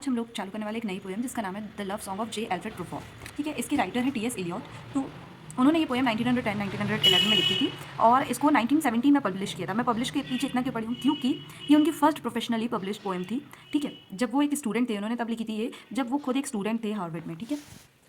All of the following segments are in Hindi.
हम लोग चालू करने वाले एक नई पोएम जिसका नाम है the love song of J Alfred Prufrock. ठीक है, इसके राइटर हैं टी.एस. इलियट। तो उन्होंने ये पोएम 1910-1911 में लिखी थी और इसको 1917 में पब्लिश किया था। मैं पब्लिश के पीछे इतना क्यों पढ़ी हूँ, क्योंकि ये उनकी फर्स्ट प्रोफेशनली पब्लिश पोएम थी। ठीक है, जब वो एक स्टूडेंट थे उन्होंने तब लिखी थी ये, जब वो खुद एक स्टूडेंट थे हार्वर्ड में। ठीक है,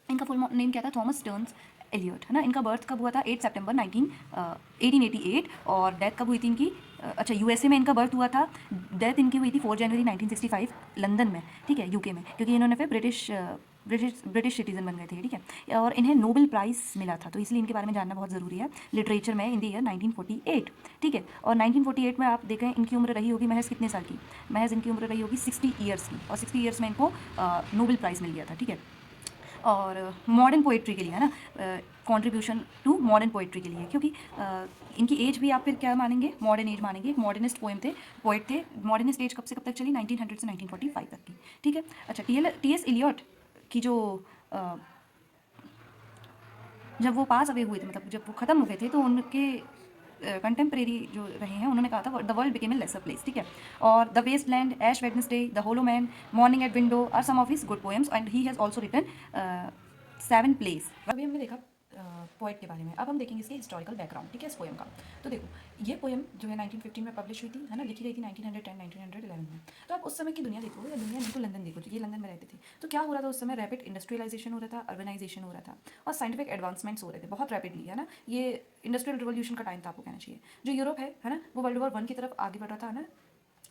इनका फुल नेम क्या था, थॉमस स्टर्न्स एलियट, है ना। इनका बर्थ कब हुआ था, 8 सितंबर 1888। और डेथ कब हुई थी इनकी, अच्छा यूएसए में इनका बर्थ हुआ था। डेथ इनकी हुई थी 4 जनवरी 1965 लंदन में। ठीक है, यूके में, क्योंकि इन्होंने फिर ब्रिटिश सिटीजन बन गए थे। ठीक है, और इन्हें नोबेल प्राइज़ मिला था, तो इसलिए इनके बारे में जानना बहुत ज़रूरी है लिटरेचर में इन द ईयर 1948। ठीक है, और 1948 में आप देखें इनकी उम्र रही होगी महज कितने साल की, महज इनकी उम्र रही होगी 60 ईयर्स की, और 60 ईयर्स में इनको नोबेल प्राइज़ मिल गया था। ठीक है, और मॉडर्न पोइट्री के लिए, है ना, कंट्रीब्यूशन टू मॉडर्न पोइट्री के लिए, क्योंकि इनकी एज भी आप फिर क्या मानेंगे, मॉडर्न एज मानेंगे। एक मॉडर्निस्ट पोइट थे। मॉडर्निस्ट एज कब से कब तक चली, 1900 से 1945 तक की। ठीक है, अच्छा टी.एस. इलियट की जो जब वो पास अवे हुए थे, मतलब जब वो ख़त्म हो गए थे, तो उनके कंटेम्प्रेरी जो रहे हैं उन्होंने कहा था the world became a lesser place. ठीक है, और the waste land, Ash Wednesday, the hollow man, morning at window are some of his good poems and he has also written 7 plays. अभी हमने देखा पोएट के बारे में, अब हम देखेंगे इसके हिस्टोरिकल बैकग्राउंड। ठीक है, इस पोएम का तो देखो, ये पोएम जो है 1915 में पब्लिश हुई थी, है ना, लिखी गई थी 1910-1911 में। तो आप उस समय की दुनिया देखो, या दुनिया नहीं तो लंदन देखो, ये लंदन में रहते थे। तो क्या हो रहा था उस समय, रैपिड इंडस्ट्रियलाइजेशन हो रहा था, अर्बनाइजेशन हो रहा था, और साइंटिफिक एडवांसमेंट्स हो रहे थे बहुत रैपिडली, है ना। ये इंडस्ट्रियल रिवोल्यूशन का टाइम था, आपको कहना चाहिए। जो यूरोप है ना, वो वर्ल्ड वॉर 1 की तरफ आगे बढ़ रहा था, है ना।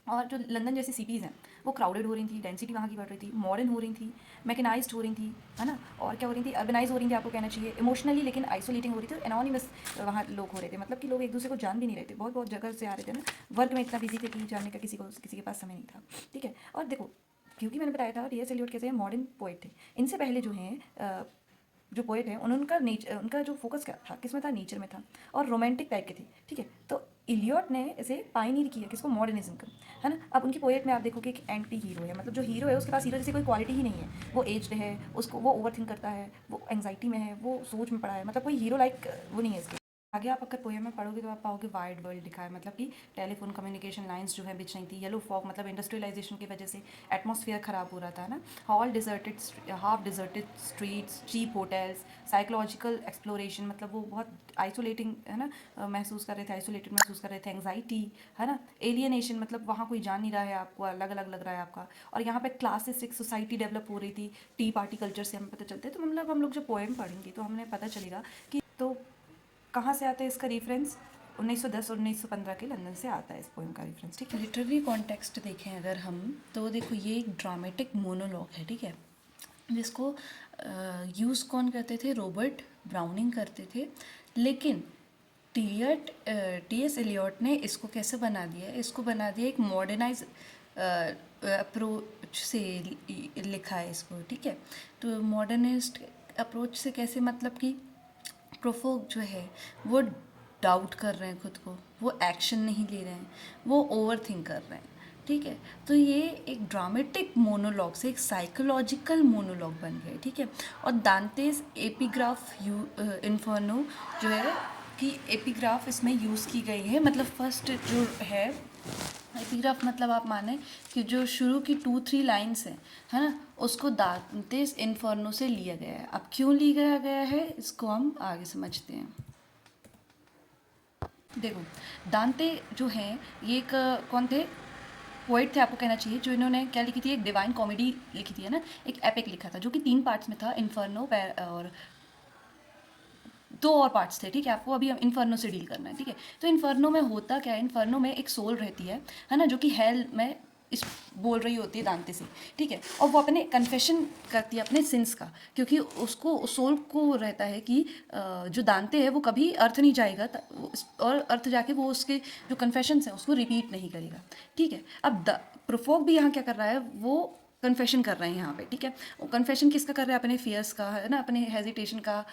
और जो लंदन जैसी सिटीज़ हैं वो क्राउडेड हो रही थी, डेंसिटी वहाँ की बढ़ रही थी, मॉडर्न हो रही थी, मैकेनाइज्ड हो रही थी, है ना। और क्या हो रही थी, अर्बनाइज हो रही थी, आपको कहना चाहिए। इमोशनली लेकिन आइसोलेटिंग हो रही थी, एनोनिमस वहाँ लोग हो रहे थे, मतलब कि लोग एक दूसरे को जान भी नहीं रहे थे, बहुत बहुत जगह से आ रहे थे ना। वर्क में इतना बिजी थे कि जानने का किसी के पास समय नहीं था। ठीक है, और देखो, क्योंकि मैंने बताया था टी.एस. एलियट कैसे मॉडर्न पोइट थे। इनसे पहले जो हैं जो पोएट हैं उनका नेचर, उनका जो फोकस क्या था, किस में था, नेचर में था, और रोमांटिक टाइप के थे। ठीक है, तो इलियट ने इसे पायनियर किया, किसको, मॉडर्निज्म का, है ना। अब उनकी पोएट में आप देखोगे कि एंटी हीरो है, मतलब जो हीरो है उसके पास हीरो जैसी कोई क्वालिटी ही नहीं है। वो एज्ड है, उसको वो ओवर थिंक करता है, वो एंग्जाइटी में है, वो सोच में पड़ा है, मतलब कोई हीरो लाइक वो नहीं है इसके। आगे आप अगर पोएम में पढ़ोगे तो आप पाओगे वाइड वर्ल्ड लिखा है, मतलब कि टेलीफोन कम्युनिकेशन लाइंस जो है बिछ रही थी, येलो फॉग मतलब इंडस्ट्रियलाइजेशन की वजह से एटमॉस्फेयर ख़राब हो रहा था ना, hall deserted, half deserted streets, cheap hotels, psychological exploration, मतलब वो बहुत आइसोलेटिंग, है ना, महसूस कर रहे थे, आइसोलेटेड महसूस कर रहे थे, एंग्जाइटी, है ना, एलियनेशन, मतलब वहाँ कोई जान नहीं रहा है आपको, अलग अलग लग रहा है आपका। और यहाँ पे क्लासिस्टिक सोसाइटी डेवलप हो रही थी, टी पार्टी कल्चर से हमें पता चलता है। तो मतलब हम लोग जब पोएम पढ़ेंगे तो हमें पता चलेगा कि तो कहाँ से आता है इसका रेफरेंस, 1910 और 1915 के लंदन से आता है इस पोएम का रेफरेंस। ठीक है, लिटरेरी कॉन्टेक्स्ट देखें अगर हम, तो देखो ये एक ड्रामेटिक मोनोलॉग है। ठीक है, जिसको यूज़ कौन करते थे, रॉबर्ट ब्राउनिंग करते थे। लेकिन टी.एस. एलियट ने इसको कैसे बना दिया, इसको बना दिया एक मॉडर्नाइज अप्रोच से लिखा है इसको। ठीक है, तो मॉडर्निस्ट अप्रोच से कैसे, मतलब कि प्रोफोक जो है वो डाउट कर रहे हैं खुद को, वो एक्शन नहीं ले रहे हैं, वो ओवर थिंक कर रहे हैं। ठीक है, तो ये एक ड्रामेटिक मोनोलॉग से एक साइकोलॉजिकल मोनोलॉग बन गया। ठीक है, और दांतेस एपिग्राफ इन्फर्नो जो है कि एपिग्राफ इसमें यूज़ की गई है, मतलब फर्स्ट जो है एपिग्राफ, मतलब आप माने कि जो शुरू की 2-3 लाइन्स हैं, है ना, उसको दांतेस इन्फर्नो से लिया गया है। अब क्यों लिया गया है इसको हम आगे समझते हैं। देखो, दांते जो हैं ये एक कौन थे, पोइट थे, आपको कहना चाहिए, जो इन्होंने क्या लिखी थी, एक डिवाइन कॉमेडी लिखी थी, है ना, एक एपिक लिखा था जो कि 3 पार्ट्स में था, इन्फर्नो और 2 और पार्ट्स थे। ठीक है, आपको अभी इन्फर्नो से डील करना है। ठीक है, तो इन्फर्नो में होता क्या है, इन्फर्नो में एक सोल रहती है ना, जो कि हेल में इस बोल रही होती है दांते से। ठीक है, और वो अपने कन्फेशन करती है अपने सिंस का, क्योंकि उसको सोल को रहता है कि जो दांते है वो कभी अर्थ नहीं जाएगा, और अर्थ जाके वो उसके जो कन्फेशंस हैं उसको रिपीट नहीं करेगा। ठीक है, अब प्रोफोक भी यहाँ क्या कर रहा है, वो कन्फेशन कर रहे हैं यहाँ पे। ठीक है, वो कन्फेशन किसका कर रहा है, अपने फियर्स का, है ना, अपने हेजिटेशन का,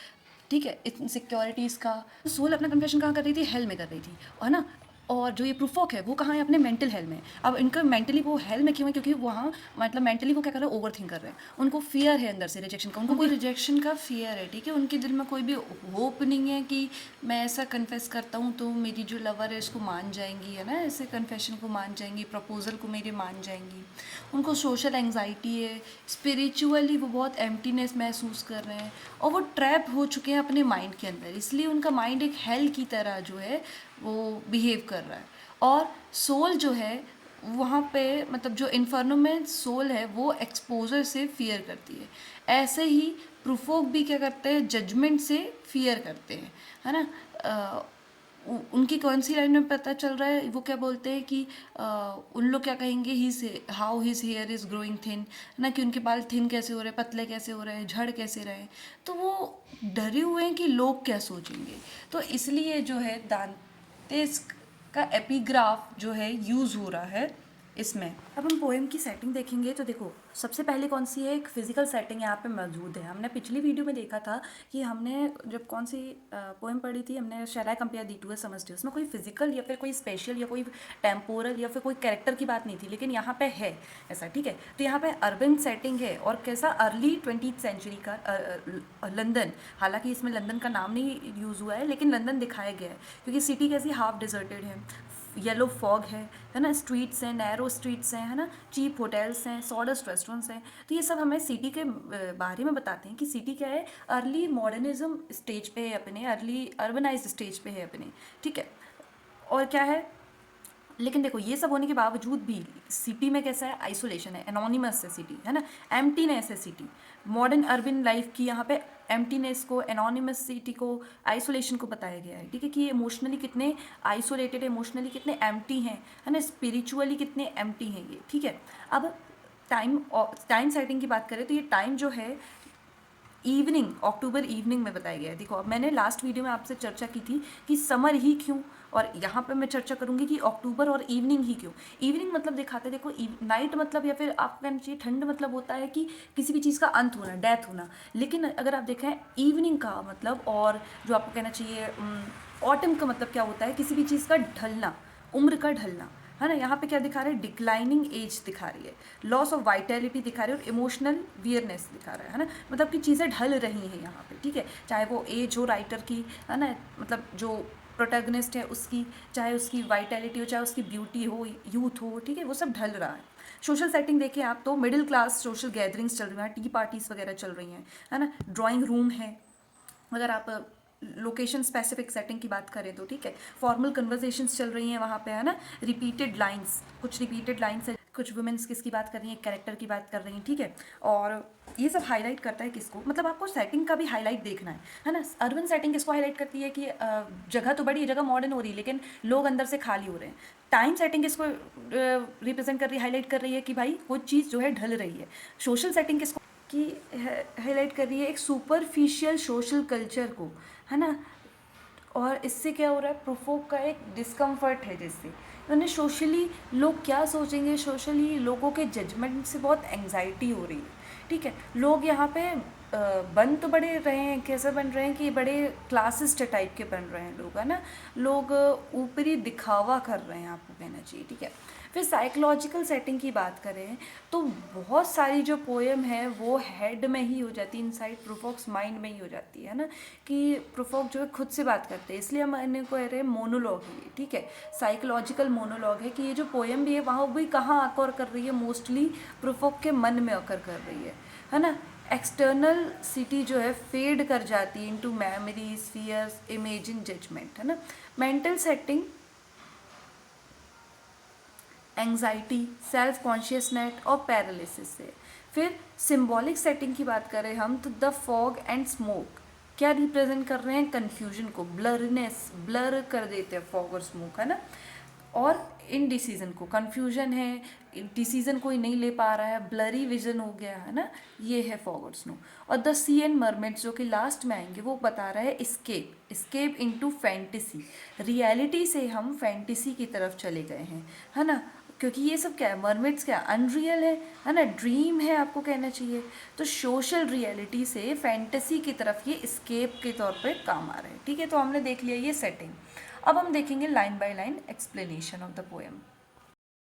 ठीक है, इनसिक्योरिटीज़ का। सोल अपना कन्फेशन कहाँ कर रही थी, हेल में कर रही थी, है ना। और जो ये प्रूफोक है वो कहाँ है, अपने मेंटल हेल्थ में। अब इनका मेंटली वो हेल्थ में क्यों है, क्योंकि वहाँ मतलब मेंटली वो क्या कर रहे हैं, ओवर थिंक कर रहे हैं। उनको फियर है अंदर से रिजेक्शन का, उनको कोई रिजेक्शन का फियर है, ठीक है। उनके दिल में कोई भी होप नहीं है कि मैं ऐसा कन्फेस करता हूँ तो मेरी जो लवर है इसको मान जाएंगी, है ना, ऐसे कन्फेशन को मान जाएंगी, प्रपोजल को मेरे मान जाएंगी। उनको सोशल एंग्जाइटी है, स्पिरिचुअली वो बहुत एम्प्टीनेस महसूस कर रहे हैं, और वो ट्रैप हो चुके हैं अपने माइंड के अंदर। इसलिए उनका माइंड एक हेल की तरह जो है वो बिहेव कर रहा है। और सोल जो है वहाँ पे मतलब जो इन्फर्नो में सोल है वो एक्सपोजर से फियर करती है। ऐसे ही प्रूफोक भी क्या करते हैं, जजमेंट से फियर करते हैं, है ना। उनकी कौन सी लाइन में पता चल रहा है, वो क्या बोलते हैं कि उन लोग क्या कहेंगे, he how his hair is growing thin, ना कि उनके बाल थिन कैसे हो रहे हैं, पतले कैसे हो रहे हैं, झड़ कैसे रहे हैं। तो वो डरे हुए हैं कि लोग क्या सोचेंगे। तो इसलिए जो है दांतेस का एपिग्राफ जो है यूज़ हो रहा है इसमें। अब हम पोएम की सेटिंग देखेंगे तो देखो सबसे पहले कौन सी है, एक फिजिकल सेटिंग यहाँ पे मौजूद है। हमने पिछली वीडियो में देखा था कि हमने जब कौन सी पोएम पढ़ी थी, हमने शराय कंपेयर दी टू ए समझती, उसमें कोई फिजिकल या फिर कोई स्पेशल या कोई टेम्पोरल या फिर कोई कैरेक्टर की बात नहीं थी, लेकिन यहाँ पे है ऐसा, ठीक है। तो यहाँ पे अर्बन सेटिंग है और कैसा अर्ली 20th सेंचुरी का लंदन। हालांकि इसमें लंदन का नाम नहीं यूज़ हुआ है, लेकिन लंदन दिखाया गया है क्योंकि सिटी कैसी हाफ डिजर्टेड है, येलो फॉग है ना, स्ट्रीट्स हैं, नैरो स्ट्रीट्स हैं, है ना, चीप होटल्स हैं, सॉडस्ट रेस्टोरेंट्स हैं। तो ये सब हमें सिटी के बारे में बताते हैं कि सिटी क्या है, अर्ली मॉडर्निज्म स्टेज पे है अपने, अर्ली अर्बनाइज्ड स्टेज पे है अपने, ठीक है। और क्या है, लेकिन देखो ये सब होने के बावजूद भी सिटी में कैसा है, आइसोलेशन है, एनोनिमस है सिटी, है ना, एम्प्टीनेस है सिटी। मॉडर्न अर्बन लाइफ की यहाँ पे एम्प्टीनेस को, एनोनिमस सिटी को, आइसोलेशन को बताया गया है, ठीक है, कि ये इमोशनली कितने आइसोलेटेड है, इमोशनली कितने एम्प्टी हैं, है ना, स्पिरिचुअली कितने एम्प्टी हैं ये, ठीक है। अब टाइम सेटिंग की बात करें तो ये टाइम जो है इवनिंग, अक्टूबर इवनिंग में बताया गया है। देखो अब मैंने लास्ट वीडियो में आपसे चर्चा की थी कि समर ही क्यों, और यहाँ पे मैं चर्चा करूँगी कि अक्टूबर और इवनिंग ही क्यों। इवनिंग मतलब दिखाते देखो, नाइट मतलब या फिर आपको कहना चाहिए ठंड मतलब होता है कि किसी भी चीज़ का अंत होना, डेथ होना। लेकिन अगर आप देखें इवनिंग का मतलब, और जो आपको कहना चाहिए ऑटम का मतलब क्या होता है, किसी भी चीज़ का ढलना, उम्र का ढलना, है ना। यहाँ पे क्या दिखा रहे हैं, डिक्लाइनिंग एज दिखा रही है, लॉस ऑफ वाइटैलिटी दिखा रही है, और इमोशनल वियरनेस दिखा रहा है ना, मतलब कि चीज़ें ढल रही हैं यहाँ पे, ठीक है। चाहे वो एज हो राइटर की, है ना, मतलब जो प्रोटैगनिस्ट है उसकी, चाहे उसकी वाइटैलिटी हो, चाहे उसकी ब्यूटी हो, यूथ हो, ठीक है, वो सब ढल रहा है। सोशल सेटिंग देखें आप तो मिडिल क्लास सोशल गैदरिंग्स चल रही हैं, टी पार्टीज वगैरह चल रही हैं, है ना, ड्राइंग रूम है। अगर आप लोकेशन स्पेसिफिक सेटिंग की बात करें तो, ठीक है, फॉर्मल कन्वर्सेशंस चल रही हैं वहाँ पे, है ना, रिपीटेड लाइंस, कुछ रिपीटेड लाइंस है, कुछ वुमेन्स किसकी बात कर रही हैं, कैरेक्टर की बात कर रही हैं, ठीक है। और ये सब हाईलाइट करता है किसको, मतलब आपको सेटिंग का भी हाईलाइट देखना है ना। अर्बन सेटिंग किसको हाईलाइट करती है कि जगह तो बड़ी, जगह मॉडर्न हो रही है लेकिन लोग अंदर से खाली हो रहे हैं। टाइम सेटिंग किसको रिप्रेजेंट कर रही है, हाईलाइट कर रही है कि भाई वो चीज़ जो है ढल रही है। सोशल सेटिंग किसको की हाईलाइट कर रही है, एक सुपरफिशियल सोशल कल्चर को, है ना। और इससे क्या हो रहा है, प्रोफोक का एक डिस्कम्फर्ट है, जिससे उन्हें सोशली लोग क्या सोचेंगे, सोशली लोगों के जजमेंट से बहुत एंग्जाइटी हो रही है, ठीक है। लोग यहाँ पे बन तो बड़े रहे हैं, कैसे बन रहे हैं कि बड़े क्लासिस्ट टाइप के बन रहे हैं लोग, है ना, लोग ऊपरी दिखावा कर रहे हैं, आपको कहना चाहिए, ठीक है। फिर साइकोलॉजिकल सेटिंग की बात करें तो बहुत सारी जो पोएम है वो हेड में ही हो जाती है, इनसाइड प्रोफोक्स माइंड में ही हो जाती है ना, कि प्रोफोक जो है खुद से बात करते हैं, इसलिए हम इन्हें कह रहे हैं मोनोलॉग ही, ठीक है, साइकोलॉजिकल मोनोलॉग है कि ये जो पोएम भी है वहाँ भी कहाँ अकर कर रही है, मोस्टली प्रोफोक के मन में अकर कर रही है ना। एक्सटर्नल सिटी जो है फेड कर जाती है into memories, fears, imagine, judgement, है ना। Mental setting anxiety, self consciousness और पैरालिसिस से। फिर सिंबॉलिक सेटिंग की बात करें हम तो द फॉग एंड स्मोक क्या रिप्रेजेंट कर रहे हैं, कन्फ्यूजन को, ब्लरनेस, ब्लर कर देते हैं फॉग और स्मोक, है ना। और इनडिसीजन को, कन्फ्यूजन है, डिसीजन कोई नहीं ले पा रहा है, ब्लरी विजन हो गया, है ना, ये है फॉग और स्नो। और द सी एंड मरमेड्स जो कि लास्ट में आएंगे वो बता रहा है इस्केप इनटू फैंटेसी, रियलिटी से हम फैंटेसी की तरफ चले गए हैं, है ना। क्योंकि ये सब क्या है, मरमेड्स क्या अनरियल है ना, ड्रीम है आपको कहना चाहिए। तो सोशल रियलिटी से फैंटेसी की तरफ ये स्केप के तौर पे काम आ रहे हैं, ठीक है। तो हमने देख लिया ये सेटिंग। अब हम देखेंगे line by line explanation of the poem.